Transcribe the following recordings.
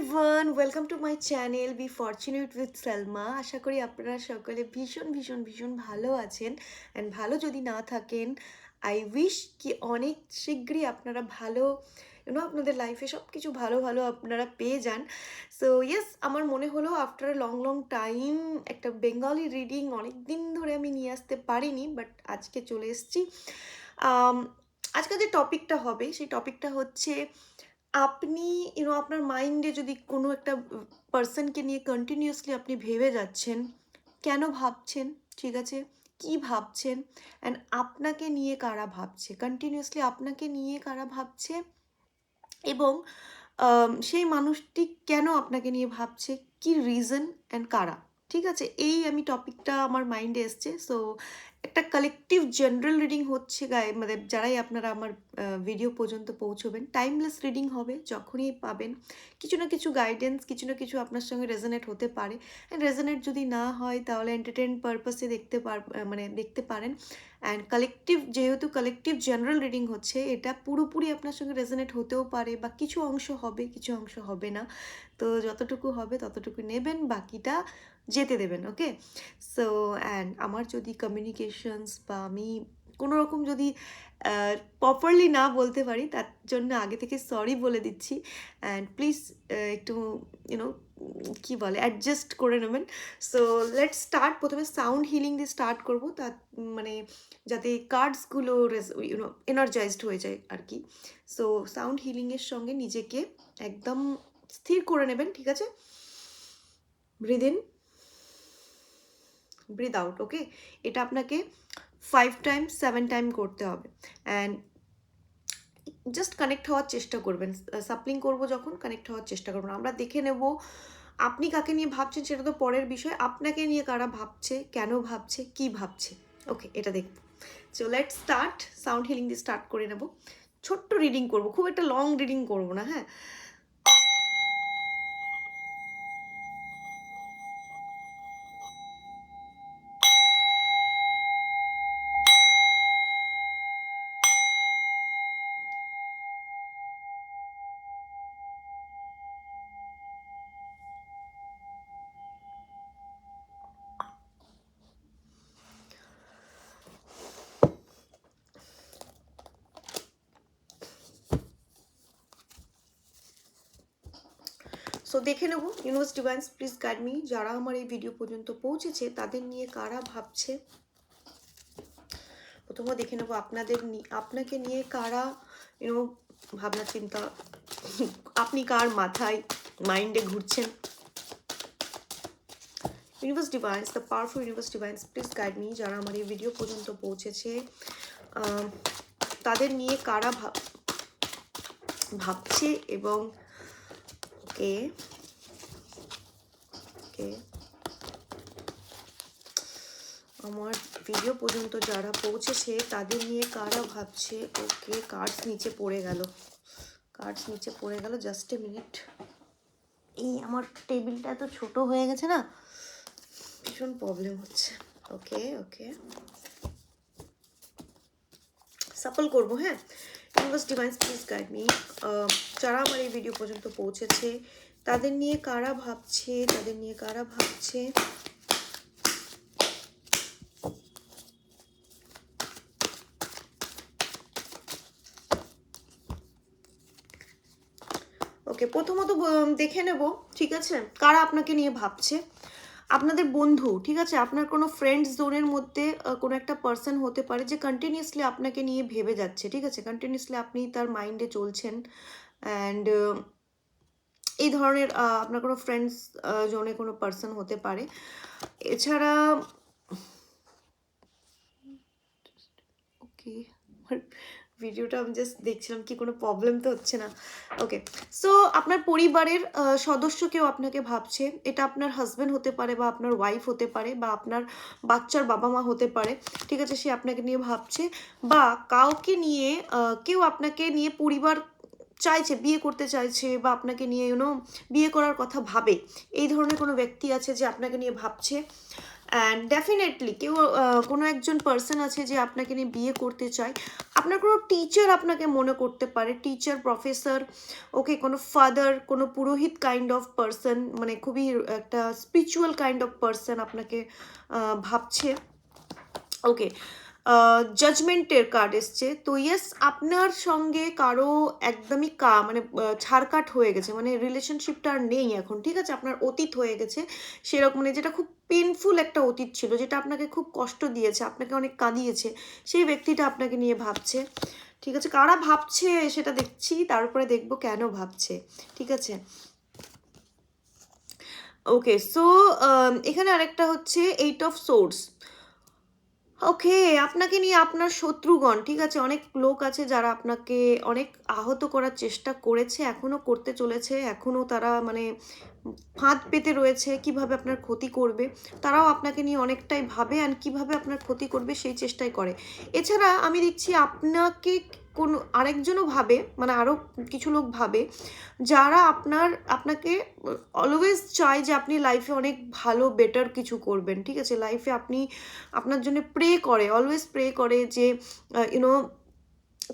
Everyone, welcome to my channel be fortunate with Salma. আশা করি আপনারা সকলে ভীষণ ভীষণ ভীষণ ভালো আছেন। অ্যান্ড ভালো যদি না থাকেন, আই উইশ কি অনেক শীঘ্রই আপনারা ভালো আপনাদের লাইফে সব কিছু ভালো ভালো আপনারা পেয়ে যান। সো ইয়েস, আমার মনে হলো আফটার লং লং টাইম একটা বেঙ্গলি রিডিং অনেক দিন ধরে আমি নিয়ে আসতে পারিনি, বাট আজকে চলে এসেছি। আজকে যে টপিকটা হবে সেই টপিকটা হচ্ছে, আপনি আপনার মাইন্ডে যদি কোনো একটা পার্সনকে নিয়ে কন্টিনিউয়াসলি আপনি ভেবে যাচ্ছেন, কেন ভাবছেন, ঠিক আছে, কি ভাবছেন, অ্যান্ড আপনাকে নিয়ে কারা ভাবছে, কন্টিনিউয়াসলি আপনাকে নিয়ে কারা ভাবছে, এবং সেই মানুষটি কেন আপনাকে নিয়ে ভাবছে, কি রিজন অ্যান্ড কারা, ঠিক আছে, এই আমি টপিকটা আমার মাইন্ডে এসছে। সো একটা কালেকটিভ জেনারেল রিডিং হচ্ছে মানে যারাই আপনারা আমার ভিডিও পর্যন্ত পৌঁছবেন, টাইমলেস রিডিং হবে, যখনই পাবেন কিছু না কিছু গাইডেন্স, কিছু না কিছু আপনার সঙ্গে রেজোনেট হতে পারে। অ্যান্ড রেজোনেট যদি না হয় তাহলে এন্টারটেন পারপাসে দেখতে পারেন। অ্যান্ড কালেকটিভ, যেহেতু কালেকটিভ জেনারেল রিডিং হচ্ছে, এটা পুরোপুরি আপনার সঙ্গে রেজোনেট হতেও পারে, বা কিছু অংশ হবে, কিছু অংশ হবে না। তো যতটুকু হবে ততটুকু নেবেন, বাকিটা যেতে দেবেন। ওকে, সো অ্যান্ড আমার যদি কমিউনিকেশনস বা আমি কোনো রকম যদি প্রপারলি না বলতে পারি, তার জন্য আগে থেকে সরি বলে দিচ্ছি। অ্যান্ড প্লিজ একটু ইউনো কী বলে, অ্যাডজাস্ট করে নেবেন। So let's start. প্রথমে সাউন্ড হিলিং দিয়ে স্টার্ট করবো, তার মানে যাতে কার্ডসগুলো এনার্জাইজড হয়ে যায় আর কি। সো সাউন্ড হিলিংয়ের সঙ্গে নিজেকে একদম স্থির করে নেবেন, ঠিক আছে। Breathe in, breathe out. Okay, এটা আপনাকে 5 টাইম 7 টাইম করতে হবে। অ্যান্ড জাস্ট কানেক্ট হওয়ার চেষ্টা করবেন। সাপ্লিং করবো যখন, কানেক্ট হওয়ার চেষ্টা করবেন। আমরা দেখে নেব আপনি কাকে নিয়ে ভাবছেন, সেটা তো পরের বিষয়। আপনাকে নিয়ে কারা ভাবছে, কেন ভাবছে, কি ভাবছে, ওকে, এটা দেখব। So let's start. Sound healing দিয়ে স্টার্ট করে নেব। ছোট্ট রিডিং করব, খুব একটা লং রিডিং করব না। হ্যাঁ, সো দেখে নেব। Universe divines please guide me, যারা আমার এই ভিডিও পর্যন্ত পৌঁছেছে তাদের নিয়ে কারা ভাবছে। প্রথমে দেখে নেব আপনাকে নিয়ে কারা ভাবনা চিন্তা, আপনি কার মাথায় মাইন্ডে ঘুরছেন। Universe divines, the powerful universe divines please guide me, যারা আমার এই ভিডিও পর্যন্ত পৌঁছেছে তাদের নিয়ে কারা ভাবছে, এবং কে কে আমার ভিডিও পর্যন্ত যারা পৌঁছেছে তাদের নিয়ে কারা ভাবছে। ওকে, কার্ডস নিচে পড়ে গেল, কার্ডস নিচে পড়ে গেল। জাস্ট এ মিনিট, এই আমার টেবিলটা এত ছোট হয়ে গেছে না, ভীষণ প্রবলেম হচ্ছে। ওকে ওকে, সাপল করবো। হ্যাঁ, universe divines please guide me, যারা আমার এই ভিডিও পর্যন্ত পৌঁছেছে তাদের নিয়ে কারা ভাবছে, তাদের নিয়ে কারা ভাবছে। ওকে, প্রথমত দেখে নেব, ঠিক আছে, কারা আপনাকে নিয়ে ভাবছে। আপনাদের বন্ধু, ঠিক আছে, আপনার কোনো ফ্রেন্ডস জোনের মধ্যে কোনো একটা পার্সন হতে পারে যে কন্টিনিউয়াসলি আপনাকে নিয়ে ভেবে যাচ্ছে, ঠিক আছে, কন্টিনিউয়াসলি আপনি তার মাইন্ডে চলছেন। অ্যান্ড এই ধরনের আপনার কোনো ফ্রেন্ডস জোনে কোনো পার্সন হতে পারে। এছাড়া ওকে, ভিডিওটা আমি জাস্ট দেখছিলাম কি কোনো প্রবলেম তো হচ্ছে না। ওকে, সো আপনার পরিবারের সদস্য কেউ আপনাকে ভাবছে। এটা আপনার হাজব্যান্ড হতে পারে, বা আপনার ওয়াইফ হতে পারে, বা আপনার বাচ্চার বাবা মা হতে পারে, ঠিক আছে, সে আপনাকে নিয়ে ভাবছে। বা কাউকে নিয়ে কেউ আপনাকে নিয়ে পরিবার চাইছে, বিয়ে করতে চাইছে, বা আপনাকে নিয়ে বিয়ে করার কথা ভাবে। এই ধরনের কোনো ব্যক্তি আছে যে আপনাকে নিয়ে ভাবছে। অ্যান্ড ডেফিনেটলি কেউ কোনো একজন পার্সন আছে যে আপনাকে নিয়ে বিয়ে করতে চায়। আপনার কোনো টিচার আপনাকে মনে করতে পারে, টিচার, প্রফেসর, ওকে, কোনো ফাদার, কোনো পুরোহিত কাইন্ড অফ পার্সন, মানে খুবই একটা স্পিরিচুয়াল কাইন্ড অফ পার্সন আপনাকে ভাবছে। ওকে, জাজমেন্টের কার্ড এসছে। তো ইয়েস, আপনার সঙ্গে কারো একদমই মানে ছাড়কাট হয়ে গেছে, মানে রিলেশনশিপটা আর নেই এখন, ঠিক আছে? আপনার অতীত হয়ে গেছে সেরকম, মানে যেটা খুব পেনফুল একটা অতীত ছিল, যেটা আপনাকে খুব কষ্ট দিয়েছে, আপনাকে অনেক কাঁদিয়েছে, সেই ব্যক্তিটা আপনাকে নিয়ে ভাবছে, ঠিক আছে? কারা ভাবছে সেটা দেখছি, তারপরে দেখবো কেন ভাবছে, ঠিক আছে? ওকে, সো এখানে আরেকটা হচ্ছে 8 অফ সোর্স। ওকে, আপনাকে নিয়ে আপনার শত্রুগণ, ঠিক আছে? অনেক লোক আছে যারা আপনাকে অনেক আহত করার চেষ্টা করেছে, এখনো করতে চলেছে, এখনো তারা মানে ফাঁদ পেতে রয়েছে কিভাবে আপনার ক্ষতি করবে। তারাও আপনাকে নিয়ে অনেকটাই ভাবে, আর কিভাবে আপনার ক্ষতি করবে সেই চেষ্টাই করে। এছাড়া আমি দেখছি আপনাকে কোনো আরেকজনও ভাবে, মানে আরও কিছু লোক ভাবে যারা আপনাকে অলওয়েজ চায় যে আপনি লাইফে অনেক ভালো বেটার কিছু করবেন, ঠিক আছে? লাইফে আপনার জন্য প্রে করে, অলওয়েজ প্রে করে যে ইউনো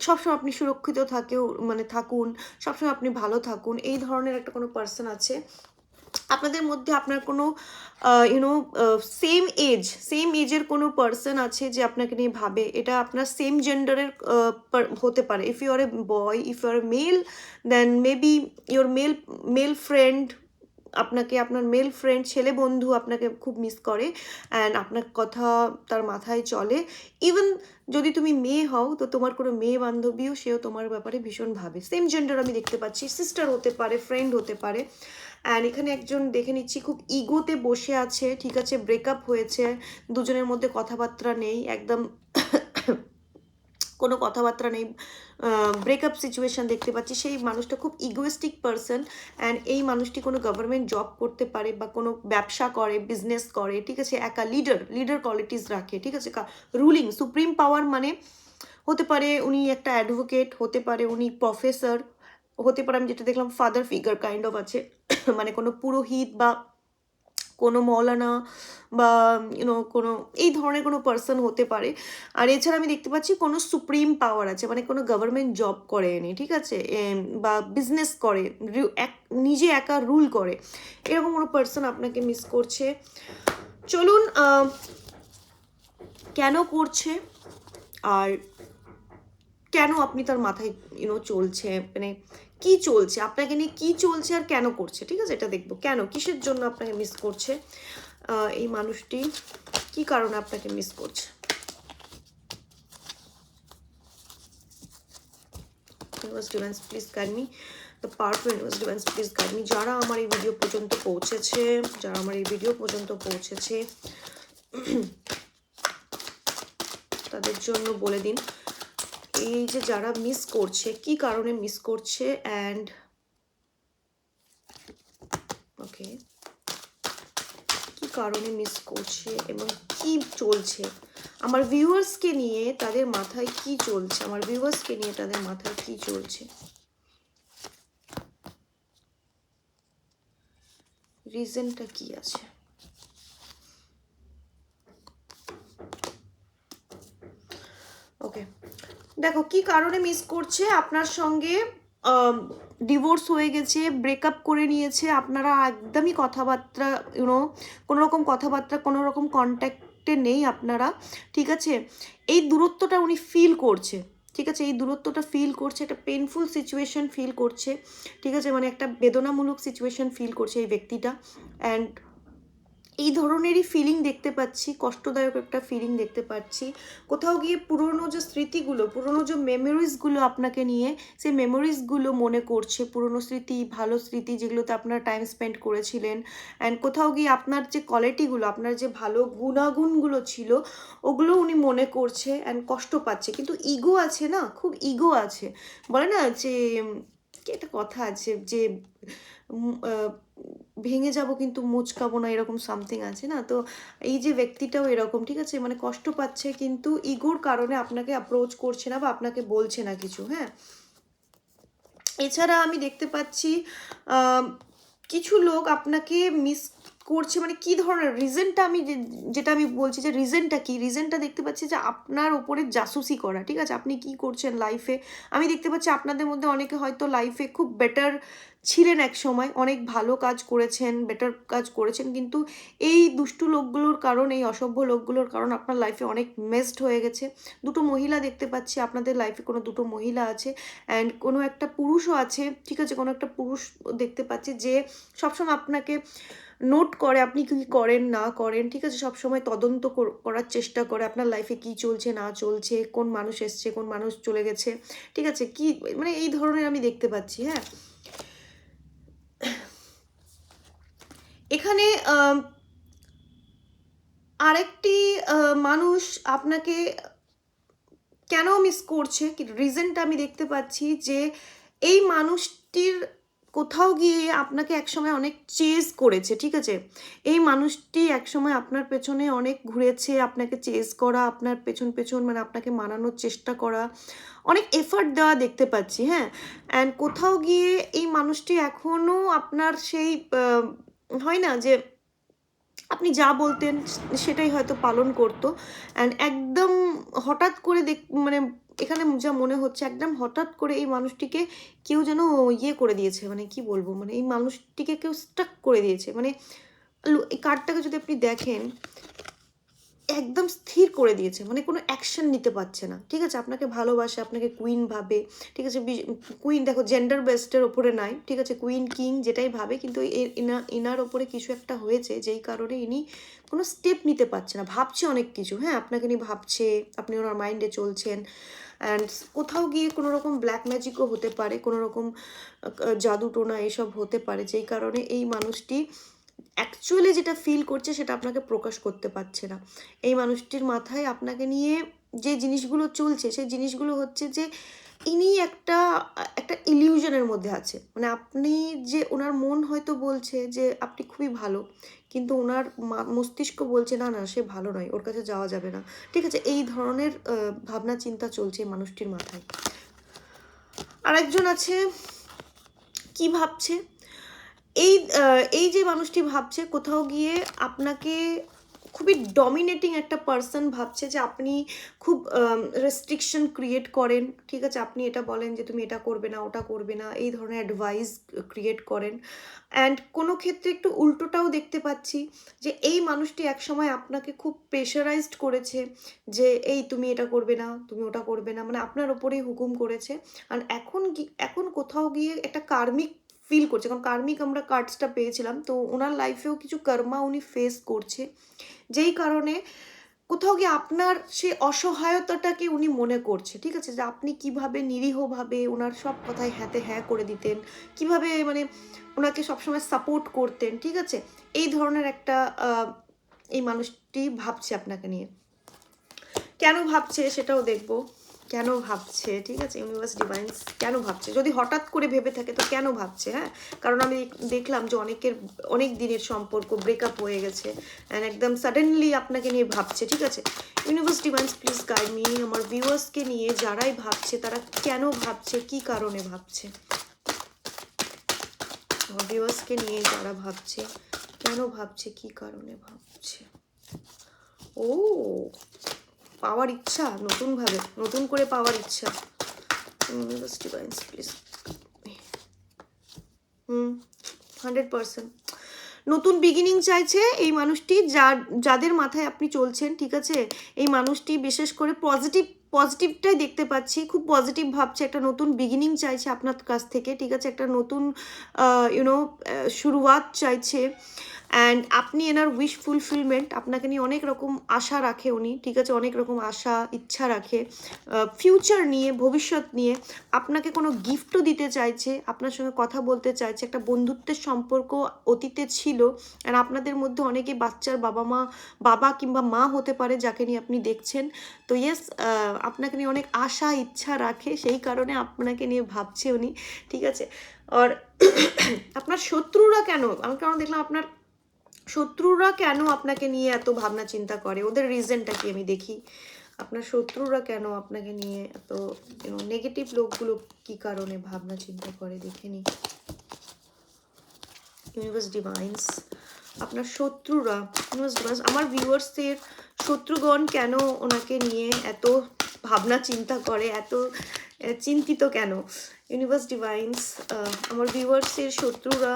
সবসময় আপনি সুরক্ষিত মানে থাকুন, সবসময় আপনি ভালো থাকুন। এই ধরনের একটা কোনো পার্সন আছে আপনাদের মধ্যে। আপনার কোনো ইউনো সেম এজের কোনো পার্সন আছে যে আপনাকে নিয়ে ভাবে। এটা আপনার সেম জেন্ডারের হতে পারে। If you are a boy, if you are a male, then maybe your male friend আপনার মেল ফ্রেন্ড, ছেলে বন্ধু আপনাকে খুব মিস করে, অ্যান্ড আপনার কথা তার মাথায় চলে। ইভেন যদি তুমি মেয়ে হও, তো তোমার কোনো মেয়ে বান্ধবীও সেও তোমার ব্যাপারে ভীষণ ভাবে। সেম জেন্ডার আমি দেখতে পাচ্ছি, সিস্টার হতে পারে, ফ্রেন্ড হতে পারে। অ্যান্ড এখানে একজন দেখে নিচ্ছি খুব ইগোতে বসে আছে, ঠিক আছে? ব্রেকআপ হয়েছে, দুজনের মধ্যে কথাবার্তা নেই, একদম কোনো কথাবার্তা নেই, ব্রেকআপ সিচুয়েশান দেখতে পাচ্ছি। সেই মানুষটা খুব ইগোয়েস্টিক পার্সন, অ্যান্ড এই মানুষটি কোনো গভর্নমেন্ট জব করতে পারে বা কোনো ব্যবসা করে, বিজনেস করে, ঠিক আছে? একা লিডার কোয়ালিটিস রাখে, ঠিক আছে? রুলিং সুপ্রিম পাওয়ার, মানে হতে পারে উনি একটা অ্যাডভোকেট, হতে পারে উনি প্রফেসর, হতে পারে আমি যেটা দেখলাম ফাদার ফিগার কাইন্ড অফ আছে মানে কোনো পুরোহিত বা কোনো মৌলানা বা কোনো এই ধরনের কোনো পার্সন হতে পারে। আর এছাড়া আমি দেখতে পাচ্ছি কোনো সুপ্রিম পাওয়ার আছে, মানে কোনো গভর্নমেন্ট জব করে এনে, ঠিক আছে? বা বিজনেস করে, নিজে একা রুল করে, এরকম কোনো পার্সন আপনাকে মিস করছে। চলুন, কেন করছে আর কেন আপনি তার মাথায় চলছে, মানে কি চলছে আপনাকে নিয়ে, কি চলছে আর কেন করছে, ঠিক আছে? এটা দেখবো কেন, কিসের জন্য আপনাকে মিস করছে এই মানুষটি, কি কারণে আপনাকে মিস করছে। Universe divines please guide me, the powerful universe divines please guide me. যারা আমার এই ভিডিও পর্যন্ত পৌঁছেছে তাদের জন্য বলে দিন, এই যে যারা মিস করছে, কি কারণে মিস করছে, অ্যান্ড ওকে কি কারণে মিস করছে এবং কি চলছে আমার ভিউয়ার্সকে নিয়ে, তাদের মাথায় কি চলছে, আমার ভিউয়ার্সকে নিয়ে তাদের মাথায় কি চলছে, রিজনটা কি আছে। ওকে, দেখো কি কারণে মিস করছে। আপনার সঙ্গে ডিভোর্স হয়ে গেছে, ব্রেকআপ করে নিয়েছে, আপনারা একদমই কথাবার্তা কোনো রকম কথাবার্তা, কোনো রকম কন্ট্যাক্টে নেই আপনারা, ঠিক আছে? এই দূরত্বটা উনি ফিল করছে, ঠিক আছে? এই দূরত্বটা ফিল করছে, একটা পেনফুল সিচুয়েশন ফিল করছে, ঠিক আছে? মানে একটা বেদনামূলক সিচুয়েশন ফিল করছে এই ব্যক্তিটা, অ্যান্ড এই ধরনেরই ফিলিং দেখতে পাচ্ছি, কষ্টদায়ক একটা ফিলিং দেখতে পাচ্ছি। কোথাও গিয়ে পুরনো যে স্মৃতিগুলো, পুরনো যে মেমোরিজগুলো আপনাকে নিয়ে, সেই মেমোরিজগুলো মনে করছে, পুরনো স্মৃতি, ভালো স্মৃতি যেগুলোতে আপনারা টাইম স্পেন্ড করেছিলেন। অ্যান্ড কোথাও গিয়ে আপনার যে কোয়ালিটিগুলো, আপনার যে ভালো গুণাগুণগুলো ছিল, ওগুলো উনি মনে করছে অ্যান্ড কষ্ট পাচ্ছে। কিন্তু ইগো আছে না, খুব ইগো আছে, বলে না যে কি একটা কথা আছে যে ভেঙে যাব কিন্তু মুচকাবো না, এরকম সামথিং আছে না? তো এই যে ব্যক্তিটাও এরকম, ঠিক আছে? মানে কষ্ট পাচ্ছে, কিন্তু ইগোর কারণে আপনাকে অ্যাপ্রোচ করছে না বা আপনাকে বলছে না কিছু, হ্যাঁ? এছাড়া আমি দেখতে পাচ্ছি কিছু লোক আপনাকে মিস করছে, মানে কি ধরনের রিজনটা আমি যেটা আমি বলছি যে রিজনটা কি, রিজনটা দেখতে পাচ্ছি যে আপনার ওপরে জাসুসি করা, ঠিক আছে? আপনি কি করছেন লাইফে, আমি দেখতে পাচ্ছি আপনাদের মধ্যে অনেকে হয়তো লাইফে খুব বেটার ছিলেন এক সময়, অনেক ভালো কাজ করেছেন, বেটার কাজ করেছেন, কিন্তু এই দুষ্টু লোকগুলোর কারণ, এই অসভ্য লোকগুলোর কারণ আপনার লাইফে অনেক মেসড হয়ে গেছে। দুটো মহিলা দেখতে পাচ্ছি, আপনাদের লাইফে কোনো দুটো মহিলা আছে, অ্যান্ড কোনো একটা পুরুষও আছে, ঠিক আছে? কোনো একটা পুরুষ দেখতে পাচ্ছি যে সবসময় আপনাকে নোট করে আপনি কি করেন না করেন, ঠিক আছে? সবসময় তদন্ত করার চেষ্টা করে আপনার লাইফে কি চলছে না চলছে, কোন মানুষ এসছে কোন মানুষ চলে গেছে, ঠিক আছে? কি মানে এই ধরনের আমি দেখতে পাচ্ছি। হ্যাঁ, এখানে আরেকটি মানুষ আপনাকে কেন মিস করছে, কি রিজনটা আমি দেখতে পাচ্ছি যে এই মানুষটির কোথাও গিয়ে আপনাকে একসময় অনেক চেজ করেছে, ঠিক আছে? এই মানুষটি একসময় আপনার পেছনে অনেক ঘুরেছে, আপনাকে চেজ করা, আপনার পেছন পেছন মানে আপনাকে মানানোর চেষ্টা করা, অনেক এফার্ট দেওয়া দেখতে পাচ্ছি। হ্যাঁ, অ্যান্ড কোথাও গিয়ে এই মানুষটি এখনও আপনার সেই হয় না যে আপনি যা বলতেন সেটাই হয়তো পালন করতো, অ্যান্ড একদম হঠাৎ করে মানে এখানে যা মনে হচ্ছে একদম হঠাৎ করে এই মানুষটিকে কেউ যেন ইয়ে করে দিয়েছে, মানে কি বলবো, মানে এই মানুষটিকে কেউ স্টাক করে দিয়েছে, মানে এই কার্ডটাকে যদি আপনি দেখেন একদম স্থির করে দিয়েছে, মানে কোনো অ্যাকশন নিতে পারছে না, ঠিক আছে? আপনাকে ভালোবাসে, আপনাকে কুইন ভাবে, ঠিক আছে? কুইন দেখো জেন্ডার বেসডের ওপরে নাই, ঠিক আছে? কুইন কিং যেটাই ভাবে, কিন্তু ইনার ওপরে কিছু একটা হয়েছে যেই কারণে ইনি কোনো স্টেপ নিতে পারছে না, ভাবছে অনেক কিছু। হ্যাঁ, আপনাকে নিয়ে ভাবছে, আপনি ওনার মাইন্ডে চলছেন, অ্যান্ড কোথাও গিয়ে কোনো রকম ব্ল্যাক ম্যাজিকও হতে পারে, কোনো রকম জাদু টোনা এসব হতে পারে, যেই কারণে এই মানুষটি অ্যাকচুয়ালি যেটা ফিল করছে সেটা আপনাকে প্রকাশ করতে পারছে না। এই মানুষটির মাথায় আপনাকে নিয়ে যে জিনিসগুলো চলছে সেই জিনিসগুলো হচ্ছে যে ইনি একটা একটা ইলিউশনের মধ্যে আছে, মানে আপনি যে ওনার মন হয়তো বলছে যে আপনি খুবই ভালো, কিন্তু ওনার মস্তিষ্ক বলছে না না সে ভালো নয়, ওর কাছে যাওয়া যাবে না, ঠিক আছে? এই ধরনের ভাবনা চিন্তা চলছে মানুষটির মাথায়। আরেকজন আছে, কি ভাবছে, এই এই যে মানুষটি ভাবছে কোথাও গিয়ে আপনাকে খুবই ডমিনেটিং একটা পার্সন ভাবছে, যে আপনি খুব রেস্ট্রিকশন ক্রিয়েট করেন, ঠিক আছে? আপনি এটা বলেন যে তুমি এটা করবে না ওটা করবে না, এই ধরনের অ্যাডভাইস ক্রিয়েট করেন, অ্যান্ড কোনো ক্ষেত্রে একটু উল্টোটাও দেখতে পাচ্ছি যে এই মানুষটি একসময় আপনাকে খুব প্রেশারাইজড করেছে, যে এই তুমি এটা করবে না তুমি ওটা করবে না, মানে আপনার ওপরেই হুকুম করেছে। আর এখন কোথাও গিয়ে একটা কার্মিক ফিল করছে, কারণ কার্মিক আমরা কার্ডসটা পেয়েছিলাম, তো ওনার লাইফেও কিছু কর্মা উনি ফেস করছে, যেই কারণে কোথাও গিয়ে আপনার সেই অসহায়তাটাকে উনি মনে করছে, ঠিক আছে? যে আপনি কিভাবে নিরীহভাবে ওনার সব কথায় হ্যাঁতে হ্যাঁ করে দিতেন, কিভাবে মানে ওনাকে সবসময় সাপোর্ট করতেন, ঠিক আছে? এই ধরনের একটা এই মানুষটি ভাবছে আপনাকে নিয়ে। কেন ভাবছে সেটাও দেখবো, কেন ভাবছে, ঠিক আছে? ইউনিভার্স ডিভাইন্স কেন ভাবছে, যদি হঠাৎ করে ভেবে থাকে তো কেন ভাবছে? হ্যাঁ, কারণ আমি দেখলাম যে অনেক দিনের সম্পর্ক ব্রেকআপ হয়ে গেছে, অ্যান্ড একদম সাডেনলি আপনাকে নিয়ে ভাবছে, ঠিক আছে? Universe divines please guide me, আমার ভিউয়ার্সকে নিয়ে যারাই ভাবছে তারা কেন ভাবছে, কি কারণে ভাবছে, আমার ভিউয়ার্সকে নিয়ে যারা ভাবছে কেন ভাবছে, কি কারণে ভাবছে। ও, পাওয়ার ইচ্ছা, নতুনভাবে নতুন করে পাওয়ার ইচ্ছা। ইউনিভার্স ডিভাইন্স প্লিজ 100% নতুন বিগিনিং চাইছে এই মানুষটি, যাদের মাথায় আপনি চলছেন, ঠিক আছে? এই মানুষটি বিশেষ করে পজিটিভটাই দেখতে পাচ্ছি, খুব পজিটিভ ভাবছে, একটা নতুন বিগিনিং চাইছে আপনার কাছ থেকে, ঠিক আছে? একটা নতুন শুরুয়াত চাইছে, অ্যান্ড আপনি এনার উইশ ফুলফিলমেন্ট, আপনাকে নিয়ে অনেক রকম আশা রাখে উনি, ঠিক আছে? অনেক রকম আশা ইচ্ছা রাখে ফিউচার নিয়ে, ভবিষ্যৎ নিয়ে, আপনাকে কোনো গিফটও দিতে চাইছে, আপনার সঙ্গে কথা বলতে চাইছে, একটা বন্ধুত্বের সম্পর্ক অতীতে ছিল, আর আপনাদের মধ্যে অনেকে বাচ্চার বাবা কিংবা মা হতে পারে যাকে নিয়ে আপনি দেখছেন, তো ইয়েস আপনাকে নিয়ে অনেক আশা ইচ্ছা রাখে, সেই কারণে আপনাকে নিয়ে ভাবছে উনি, ঠিক আছে? আর আপনার শত্রুরা কেন, আমি কারণ দেখলাম আপনার শত্রুরা কেন আপনাকে নিয়ে এত ভাবনা চিন্তা করে, ওদের রিজনটা কি আমি দেখি। আপনার শত্রুরা কেন আপনাকে নিয়ে এত নেগেটিভ লোকগুলো কি কারণে ভাবনা চিন্তা করে দেখে নি। ইউনিভার্স ডিভাইন্স আপনার শত্রুরা, আমার ভিউয়ার্সদের শত্রুগণ কেন ওনাকে নিয়ে এত ভাবনা চিন্তা করে, এত চিন্তিত কেন? ইউনিভার্স ডিভাইন্স, আমার ভিউয়ার্সের শত্রুরা,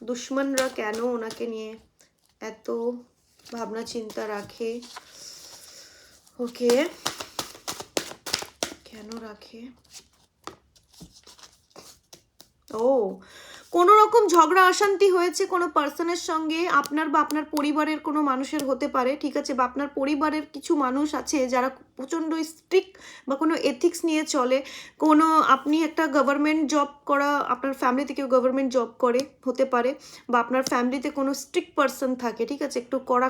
দুশ্মনরা কেন ওনাকে নিয়ে এত ভাবনা চিন্তা রাখে? ওকে, কেন রাখে? ও, কোনো রকম ঝগড়া অশান্তি হয়েছে কোনো পার্সনের সঙ্গে, আপনার বা আপনার পরিবারের কোনো মানুষের হতে পারে, ঠিক আছে? বা আপনার পরিবারের কিছু মানুষ আছে যারা প্রচণ্ড স্ট্রিক্ট বা কোনো এথিক্স নিয়ে চলে। কোনো, আপনি একটা গভর্নমেন্ট জব করা, আপনার ফ্যামিলিতে কেউ গভর্নমেন্ট জব করে হতে পারে, বা আপনার ফ্যামিলিতে কোনো স্ট্রিক্ট পার্সন থাকে, ঠিক আছে? একটু কড়া